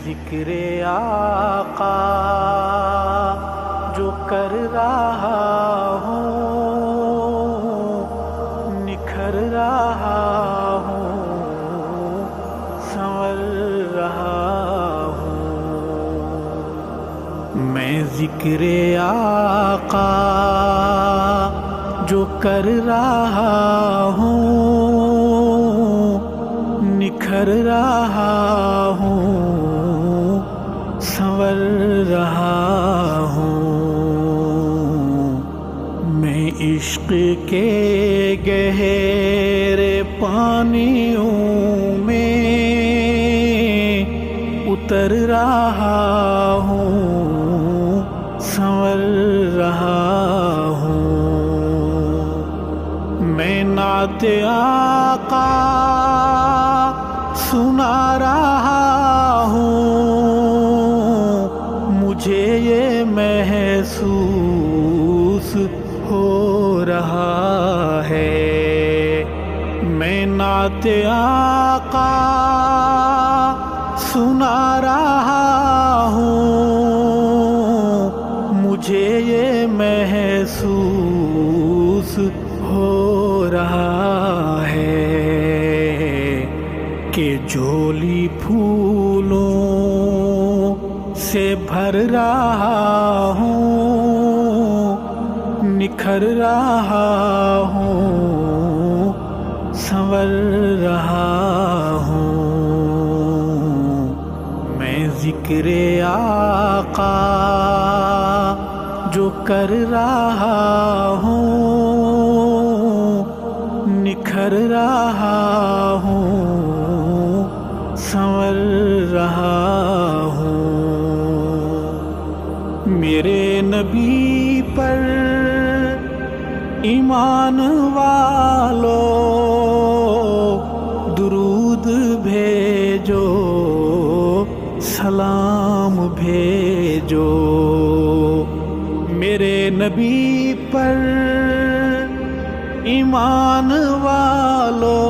ذکر آقا جو کر رہا ہوں، نکھر رہا ہوں، سنور رہا ہوں۔ میں ذکر آقا جو کر رہا ہوں، نکھر رہا ہوں، سنور رہا ہوں۔ میں عشق کے گہرے پانیوں میں اتر رہا ہوں، سنور رہا ہوں۔ میں نعت آقا سنا رہا ہوں، مجھے یہ محسوس ہو رہا ہے۔ میں نعت آقا سنا رہا ہوں، مجھے یہ محسوس ہو رہا ہے کہ جھولی پھولوں سے بھر رہا ہوں، نکھر رہا ہوں، سنور رہا ہوں۔ میں ذکر آقا جو کر رہا ہوں، نکھر رہا ہوں، سنور رہا ہوں۔ میرے نبی پر ایمان والو درود بھیجو، سلام بھیجو۔ میرے نبی پر ایمان والو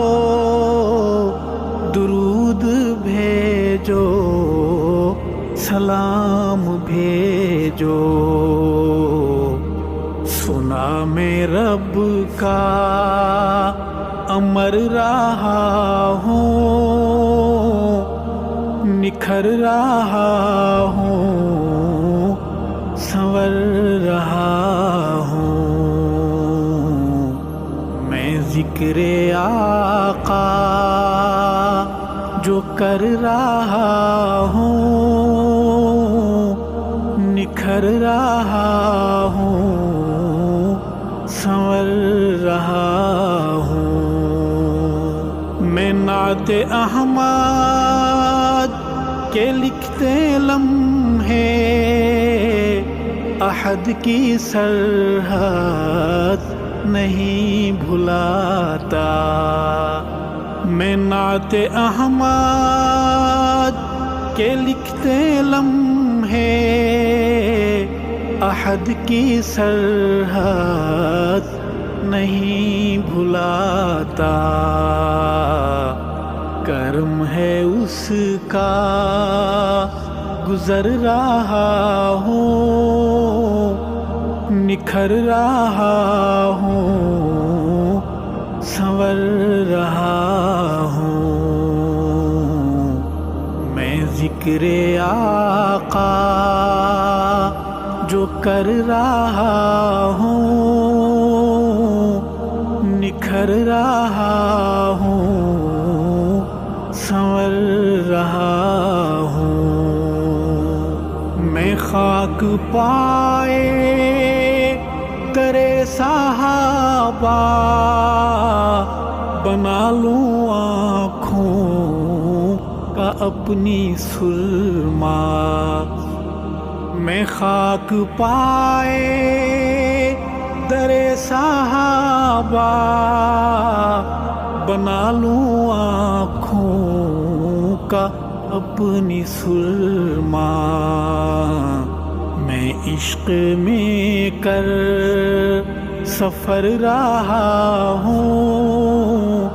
درود بھیجو، سلام بھیجو۔ سنا میں رب کا امر رہا ہوں، نکھر رہا ہوں، سنور رہا ہوں۔ میں ذکر آقا جو کر رہا ہوں، نکھر رہا ہوں، سنور رہا ہوں۔ میں نعت احمد کے لکھتے لمحے احد کی سرحد نہیں بھلاتا۔ میں نعت احمد کے لکھتے لمحے احد کی سرحد نہیں بھلاتا۔ کرم ہے اس کا گزر رہا ہوں، نکھر رہا ہوں، سنور رہا ہوں۔ میں ذکر آقا جو کر رہا ہوں، نکھر رہا ہوں، سنور رہا ہوں۔ میں خاک پائے ترے صحابہ بنا لوں آنکھوں کا اپنی سرما۔ میں خاک پائے درے صحابہ بنا لوں آنکھوں کا اپنی سرما۔ میں عشق میں کر سفر رہا ہوں،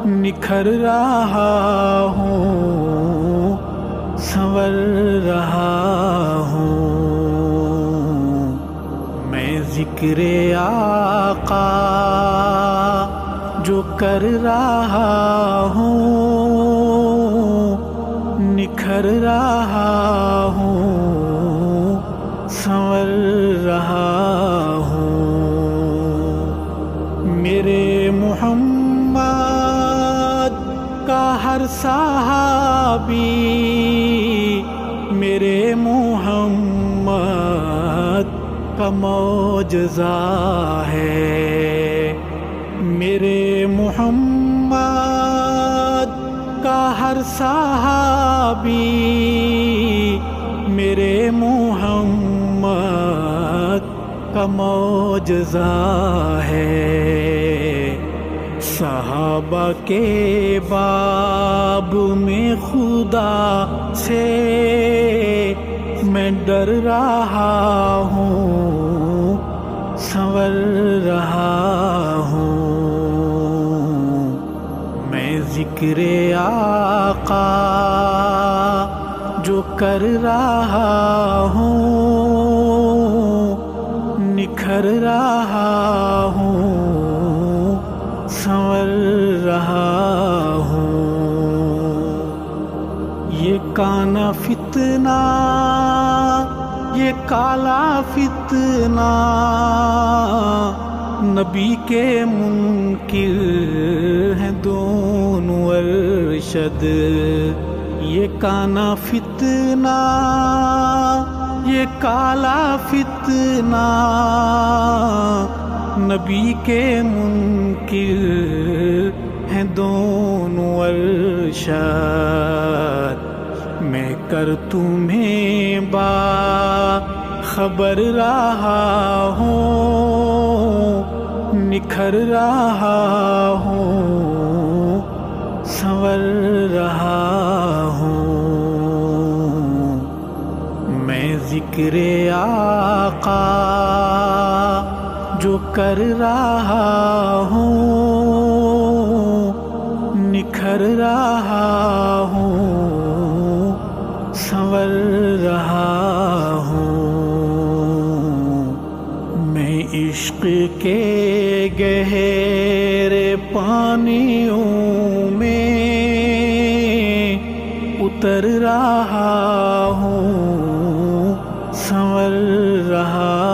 نکھر رہا ہوں، سنور رہا ہوں، میں ذکر آقا جو کر رہا ہوں، نکھر رہا ہوں، سنور رہا ہوں۔ میرے محمد کا ہر صحابی میرے محمد کا معجزہ ہے، میرے محمد کا ہر صحابی میرے محمد کا معجزہ ہے۔ صحابہ کے باب میں خدا سے میں ڈر رہا ہوں، سنور رہا ہوں، میں ذکر آقا جو کر رہا ہوں، نکھر رہا ہوں، سنور رہا ہوں۔ یہ کانا فتنہ، یہ کالا فتنہ نبی کے منکر ہیں دونوں ارشد۔ یہ کانا فتنہ، یہ کالا فتنہ نبی کے منکر ہیں دونوں ارشاد۔ میں کر تمہیں با خبر رہا ہوں، نکھر رہا ہوں، سنور رہا ہوں، میں ذکر آقا جو کر رہا ہوں، نکھر رہا ہوں، سنور رہا ہوں۔ میں عشق کے گہرے پانیوں میں اتر رہا ہوں، سنور رہا